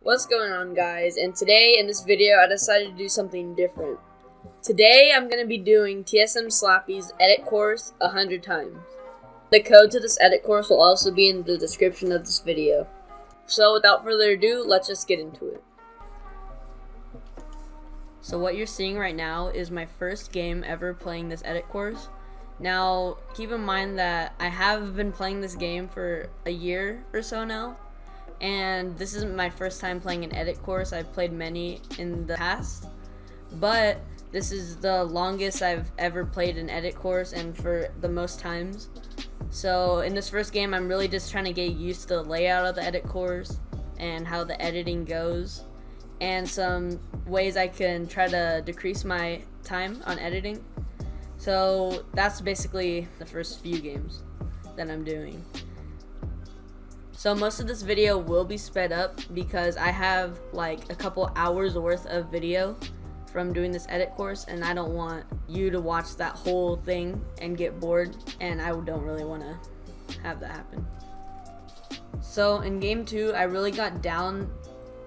What's going on, guys? And today in this video I decided to do something different. Today I'm going to be doing TSM Slappy's edit course 100 times. The code to this edit course will also be in the description of this video. So without further ado, let's just get into it. So what you're seeing right now is my first game ever playing this edit course. Now keep in mind that I have been playing this game for a year or so now. And this isn't my first time playing an edit course. I've played many in the past, but this is the longest I've ever played an edit course and for the most times. So in this first game, I'm really just trying to get used to the layout of the edit course and how the editing goes, and some ways I can try to decrease my time on editing. So that's basically the first few games that I'm doing. So most of this video will be sped up because I have like a couple hours worth of video from doing this edit course, and I don't want you to watch that whole thing and get bored, and I don't really want to have that happen. So in game 2, I really got down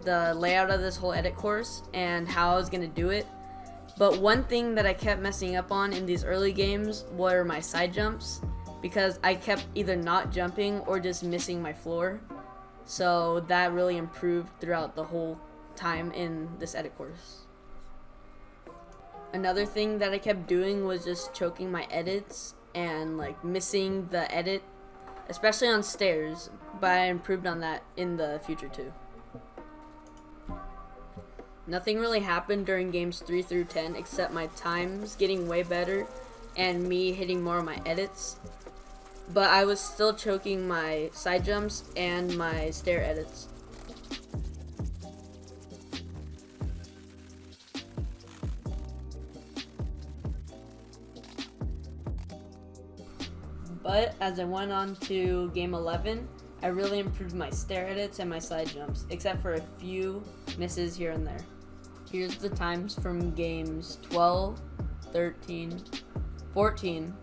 the layout of this whole edit course and how I was going to do it. But one thing that I kept messing up on in these early games were my side jumps, because I kept either not jumping or just missing my floor. So that really improved throughout the whole time in this edit course. Another thing that I kept doing was just choking my edits and like missing the edit, especially on stairs, but I improved on that in the future too. Nothing really happened during games 3 through 10 except my times getting way better and me hitting more of my edits. But I was still choking my side jumps and my stair edits. But as I went on to game 11, I really improved my stair edits and my side jumps, except for a few misses here and there. Here's the times from games 12, 13, 14,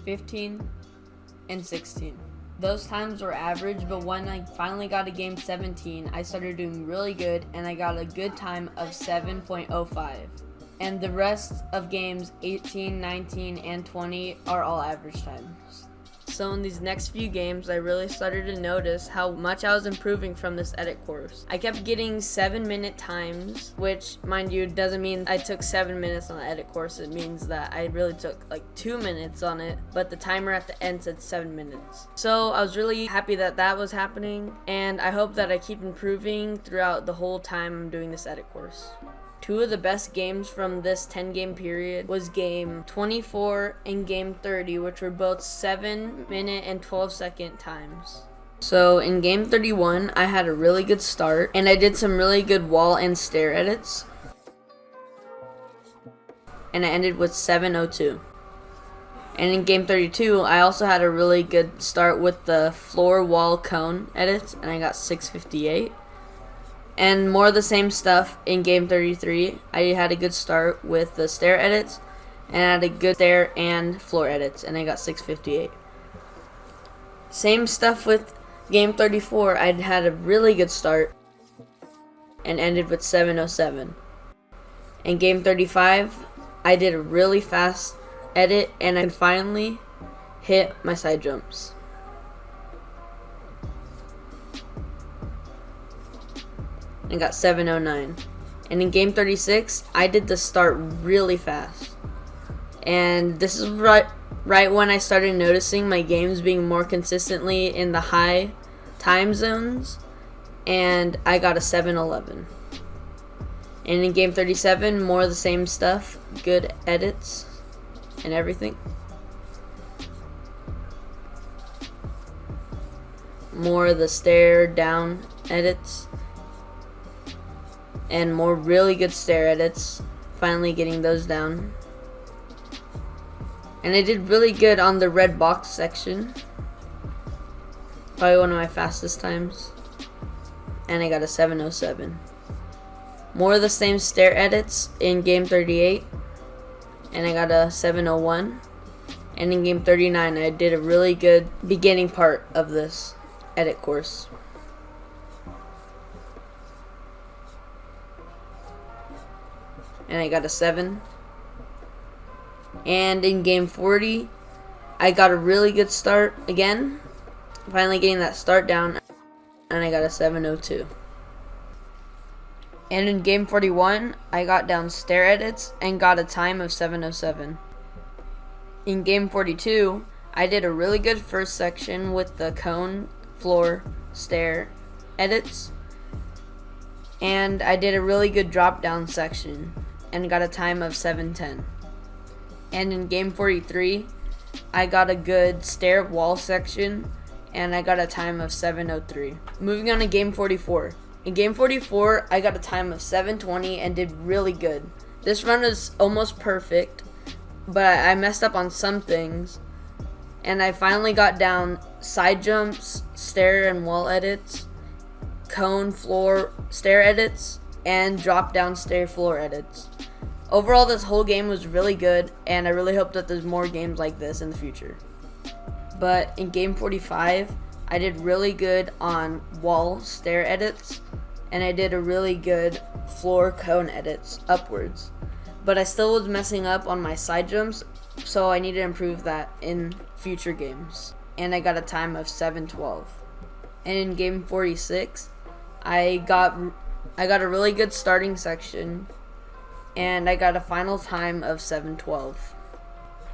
15, and 16. Those times were average, but when I finally got to game 17, I started doing really good and I got a good time of 7.05. And the rest of games 18, 19, and 20 are all average times. So in these next few games, I really started to notice how much I was improving from this edit course. I kept getting 7-minute times, which, mind you, doesn't mean I took 7 minutes on the edit course. It means that I really took like 2 minutes on it, but the timer at the end said 7 minutes. So I was really happy that that was happening, and I hope that I keep improving throughout the whole time I'm doing this edit course. Two of the best games from this 10-game period was game 24 and game 30, which were both 7-minute and 12-second times. So in game 31, I had a really good start, and I did some really good wall and stair edits, and I ended with 7:02. And in game 32, I also had a really good start with the floor, wall, cone edits, and I got 6:58. And more of the same stuff in game 33. I had a good start with the stair edits, and I had a good stair and floor edits, and I got 6:58. Same stuff with game 34. I had a really good start and ended with 7:07. In game 35, I did a really fast edit, and I finally hit my side jumps. And got 7:09. And in game 36, I did the start really fast. And this is right when I started noticing my games being more consistently in the high time zones, and I got a 7:11. And in game 37, more of the same stuff, good edits and everything. More of the stair down edits. And more really good stair edits, finally getting those down. And I did really good on the red box section, probably one of my fastest times, and I got a 7:07. More of the same stair edits in game 38, and I got a 7:01. And in game 39, I did a really good beginning part of this edit course. and I got a 7. And in game 40, I got a really good start again, finally getting that start down, and I got a 702. And in game 41, I got down stair edits and got a time of 707. In game 42, I did a really good first section with the cone, floor, stair edits, and I did a really good drop down section and got a time of 710. And in game 43, I got a good stair wall section and I got a time of 703. Moving on to game 44. In game 44, I got a time of 720 and did really good. This run is almost perfect, but I messed up on some things, and I finally got down side jumps, stair and wall edits, cone, floor, stair edits, and drop down stair floor edits. Overall, this whole game was really good, and I really hope that there's more games like this in the future. But in game 45, I did really good on wall stair edits, and I did a really good floor cone edits upwards. But I still was messing up on my side jumps, so I need to improve that in future games. And I got a time of 712. And in game 46, I got a really good starting section, and I got a final time of 712.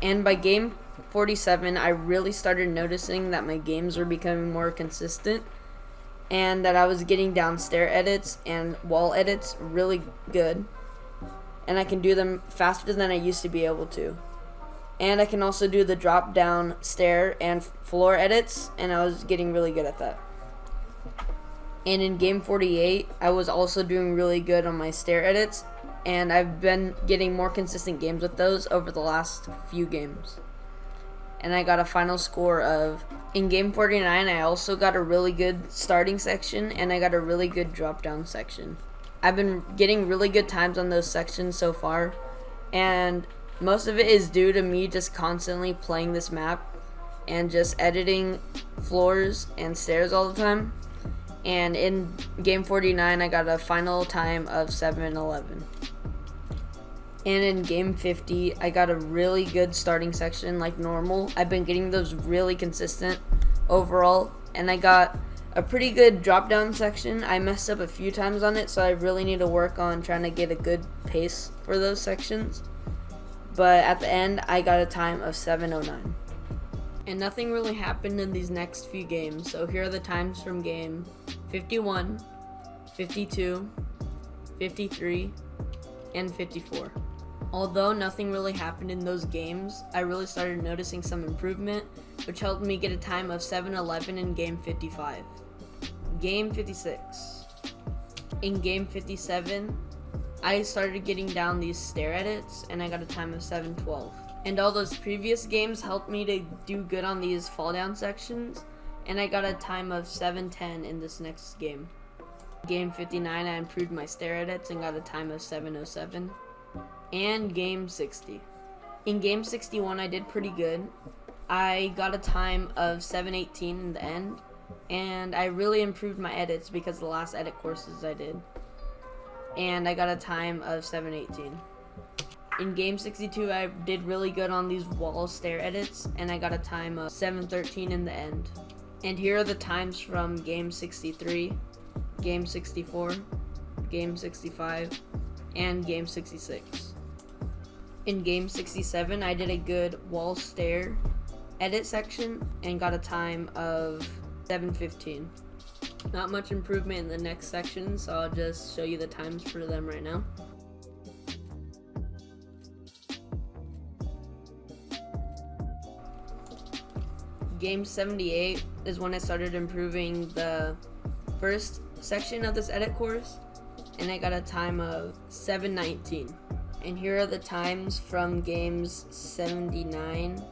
And by game 47, I really started noticing that my games were becoming more consistent, and that I was getting down stair edits and wall edits really good, and I can do them faster than I used to be able to. And I can also do the drop down stair and floor edits, and I was getting really good at that. And in game 48, I was also doing really good on my stair edits, and I've been getting more consistent games with those over the last few games. And I got a final score of, in game 49, I also got a really good starting section, and I got a really good drop down section. I've been getting really good times on those sections so far, and most of it is due to me just constantly playing this map and just editing floors and stairs all the time. And in game 49, I got a final time of 7:11. And in game 50, I got a really good starting section like normal. I've been getting those really consistent overall, and I got a pretty good drop down section. I messed up a few times on it, so I really need to work on trying to get a good pace for those sections. But at the end, I got a time of 7:09. And nothing really happened in these next few games, so here are the times from game 51, 52, 53, and 54. Although nothing really happened in those games, I really started noticing some improvement, which helped me get a time of 7:11 in game 55. Game 56. In game 57, I started getting down these stair edits, and I got a time of 7:12. And all those previous games helped me to do good on these fall down sections, and I got a time of 7:10 in this next game. Game 59, I improved my stair edits and got a time of 7:07. And game 60. In game 61, I did pretty good. I got a time of 7:18 in the end, and I really improved my edits because of the last edit courses I did. And I got a time of 7:18. In game 62, I did really good on these wall stair edits, and I got a time of 7:13 in the end. And here are the times from game 63, game 64, game 65, and game 66. In game 67, I did a good wall stair edit section and got a time of 7:15. Not much improvement in the next section, so I'll just show you the times for them right now. Game 78 is when I started improving the first section of this edit course, and I got a time of 7:19. And here are the times from games 79,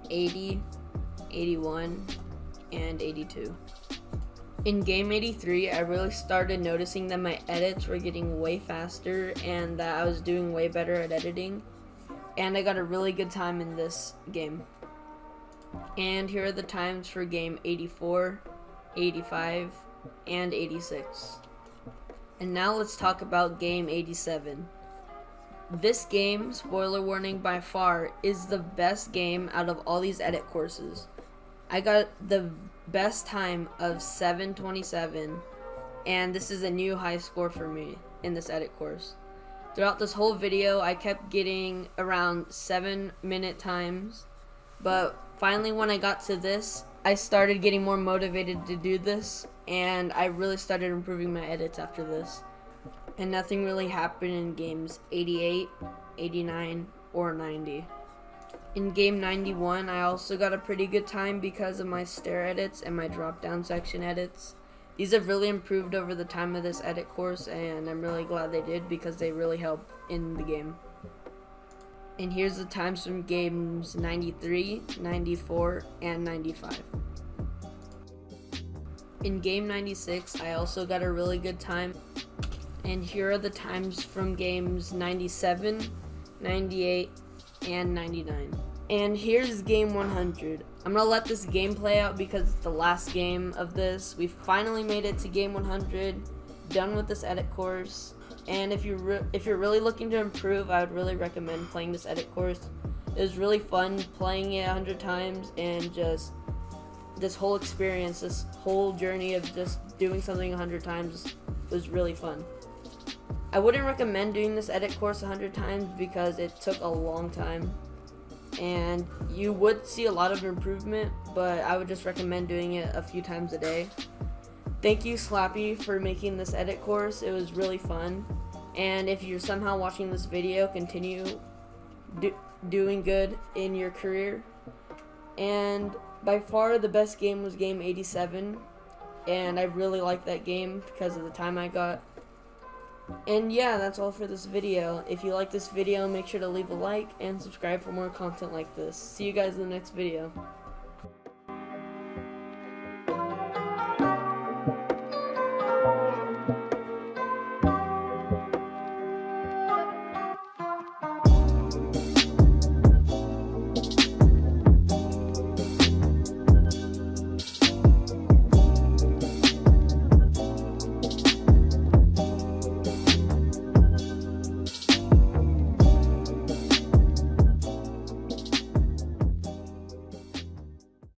80, 81, and 82. In game 83, I really started noticing that my edits were getting way faster and that I was doing way better at editing, and I got a really good time in this game. And here are the times for game 84, 85, and 86. And now let's talk about game 87. This game, spoiler warning by far, is the best game out of all these edit courses. I got the best time of 7:27, and this is a new high score for me in this edit course. Throughout this whole video, I kept getting around 7-minute times, but finally when I got to this, I started getting more motivated to do this, and I really started improving my edits after this. And nothing really happened in games 88, 89, or 90. In game 91, I also got a pretty good time because of my stair edits and my drop down section edits. These have really improved over the time of this edit course, and I'm really glad they did because they really help in the game. And here's the times from games 93, 94, and 95. In game 96, I also got a really good time. And here are the times from games 97, 98, and 99. And here's game 100. I'm gonna let this game play out because it's the last game of this. We finally made it to game 100, done with this edit course. And if you're really looking to improve, I would really recommend playing this edit course. It was really fun playing it 100 times, and just this whole experience, this whole journey of just doing something 100 times was really fun. I wouldn't recommend doing this edit course 100 times because it took a long time, and you would see a lot of improvement, but I would just recommend doing it a few times a day. Thank you, Slappy, for making this edit course. It was really fun, and if you're somehow watching this video, continue doing good in your career. And by far the best game was game 87, and I really liked that game because of the time I got. And yeah, that's all for this video. If you like this video, make sure to leave a like and subscribe for more content like this. See you guys in the next video.